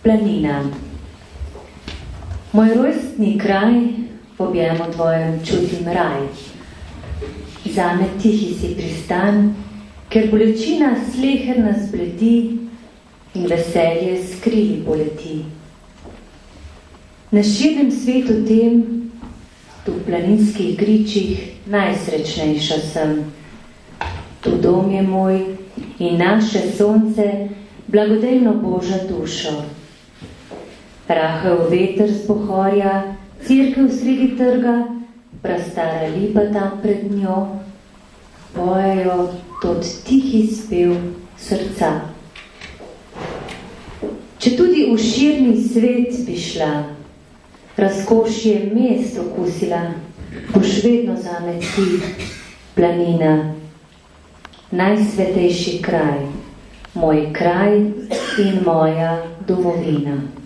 Planina. Moj rojstni kraj, v objemu tvojem čutim raj. Zame tihi si pristan, ker bolečina sleherna zbledi in veselje skrili poleti. Na širnem svetu tem, tu v planinskih gričih, najsrečnejša sem. Tu dom je moj in naše sonce, blagodejno Boža dušo. Rahel veter z pohorja, cirkev sredi trga, prastara lipa tam pred njo, pojejo tot tihi spev srca. Če tudi v širni svet bi šla, razkošje mest okusila, boš vedno zame ti, planina, najsvetejši kraj, moj kraj in moja domovina.